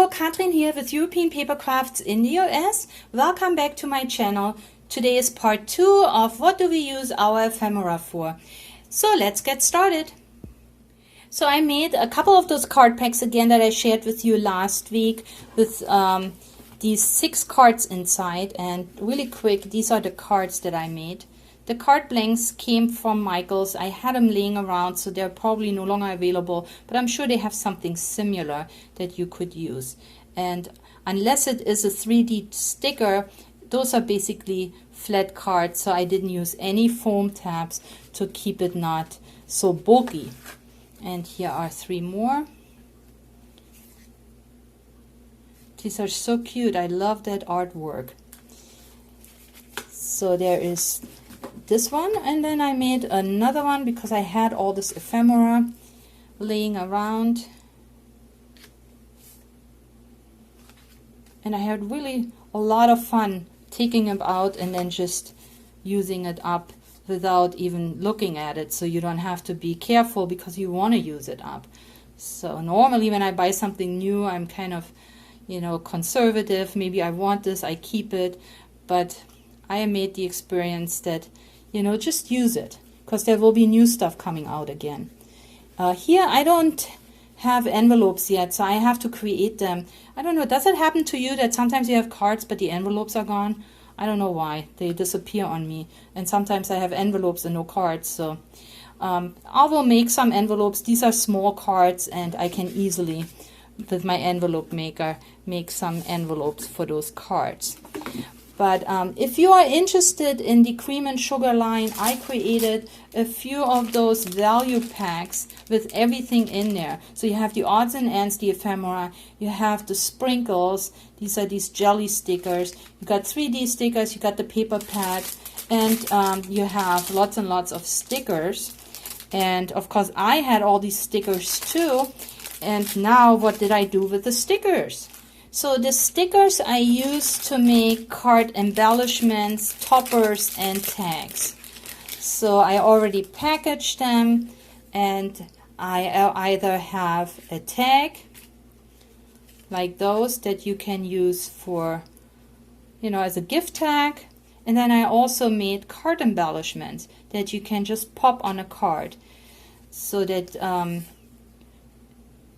Katrin here with European Paper Crafts in the US. Welcome back to my channel. Today is part 2 of what do we use our ephemera for. So let's get started. So I made a couple of those card packs again that I shared with you last week with these 6 cards inside, and really quick, these are the cards that I made. The card blanks came from Michael's. I had them laying around, so they're probably no longer available, but I'm sure they have something similar that you could use. And unless it is a 3D sticker, those are basically flat cards, so I didn't use any foam tabs to keep it not so bulky. And here are 3 more. These are so cute. I love that artwork. So there is this one, and then I made another one because I had all this ephemera laying around, and I had really a lot of fun taking it out and then just using it up without even looking at it, so you don't have to be careful because you want to use it up. So normally when I buy something new, I'm kind of, you know, conservative. Maybe I want this, I keep it, but I made the experience that, you know, just use it, because there will be new stuff coming out again. Here I don't have envelopes yet, so I have to create them. I don't know, does it happen to you that sometimes you have cards but the envelopes are gone? I don't know why, they disappear on me. And sometimes I have envelopes and no cards, so I will make some envelopes. These are small cards, and I can easily, with my envelope maker, make some envelopes for those cards. But if you are interested in the cream and sugar line, I created a few of those value packs with everything in there. So you have the odds and ends, the ephemera, you have the sprinkles, these are these jelly stickers, you got 3D stickers, you got the paper pad, and you have lots and lots of stickers. And of course I had all these stickers too. And now what did I do with the stickers? So the stickers I use to make card embellishments, toppers, and tags. So I already packaged them, and I either have a tag like those that you can use for, you know, as a gift tag, and then I also made card embellishments that you can just pop on a card, so that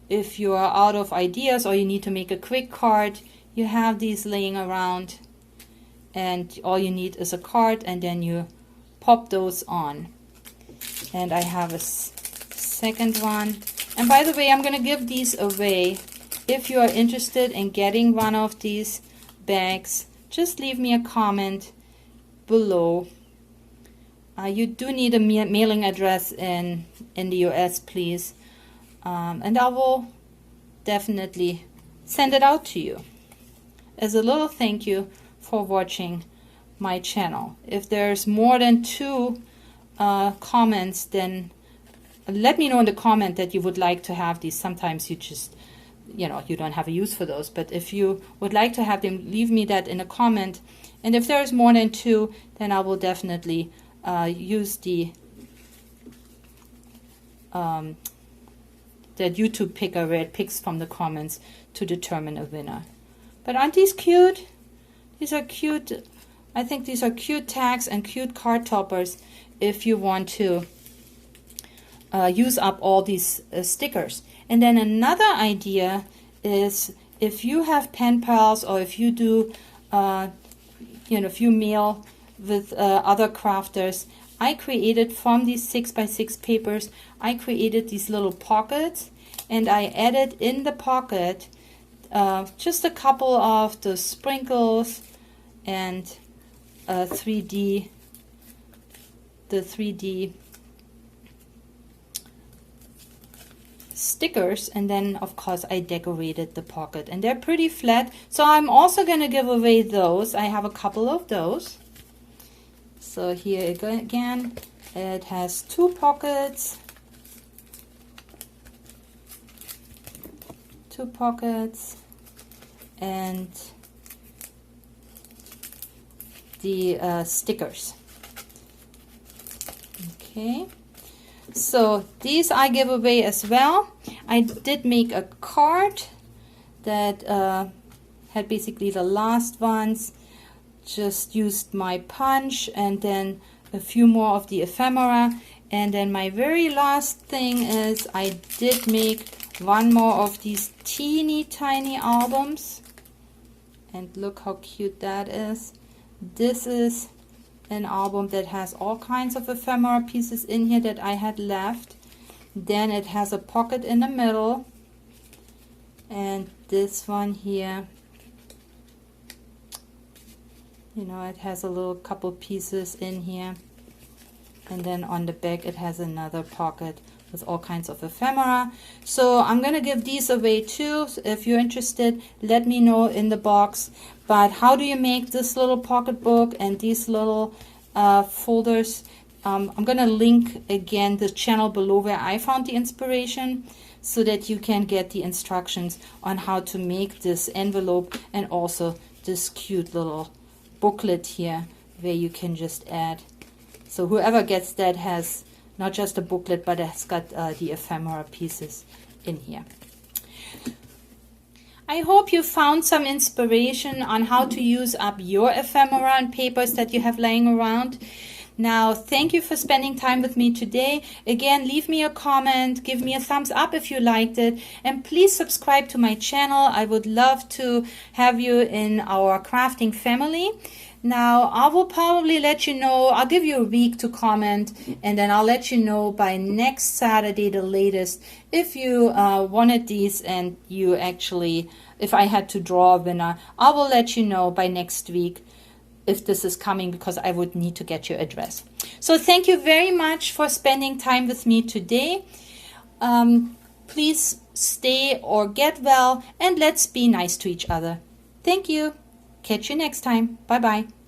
if you are out of ideas or you need to make a quick card, you have these laying around, and all you need is a card, and then you pop those on. And I have a second one. And by the way, I'm going to give these away. If you are interested in getting one of these bags, just leave me a comment below. You do need a mailing address in the US, please. And I will definitely send it out to you as a little thank you for watching my channel. If there's more than 2 comments, then let me know in the comment that you would like to have these. Sometimes you just, you know, you don't have a use for those, but if you would like to have them, leave me that in a comment. And if there's more than 2, then I will definitely use the that YouTube picker where it picks from the comments to determine a winner. But aren't these cute? These are cute. I think these are cute tags and cute card toppers if you want to use up all these stickers. And then another idea is, if you have pen pals, or if you do, you know, if you mail with other crafters, I created from these 6x6 papers, I created these little pockets, and I added in the pocket just a couple of the sprinkles and the 3D stickers, and then of course I decorated the pocket, and they're pretty flat. So I'm also going to give away those. I have a couple of those. So here again, it has 2 pockets, and the stickers. Okay, so these I give away as well. I did make a card that had basically the last ones. Just used my punch and then a few more of the ephemera. And then my very last thing is I did make one more of these teeny tiny albums. And look how cute that is. This is an album that has all kinds of ephemera pieces in here that I had left. Then it has a pocket in the middle. And this one here, you know, it has a little couple pieces in here. And then on the back it has another pocket with all kinds of ephemera. So I'm going to give these away too. So if you're interested, let me know in the box. But how do you make this little pocketbook and these little folders? I'm going to link again the channel below where I found the inspiration, so that you can get the instructions on how to make this envelope and also this cute little booklet here where you can just add. So whoever gets that has not just a booklet, but it's got the ephemera pieces in here. I hope you found some inspiration on how to use up your ephemera and papers that you have laying around. Now, thank you for spending time with me today. Again, leave me a comment, give me a thumbs up if you liked it, and please subscribe to my channel. I would love to have you in our crafting family. Now, I will probably let you know, I'll give you a week to comment, and then I'll let you know by next Saturday, the latest, if you wanted these and you actually, if I had to draw a winner. I will let you know by next week if this is coming, because I would need to get your address. So thank you very much for spending time with me today. Please stay or get well, and let's be nice to each other. Thank you. Catch you next time. Bye bye.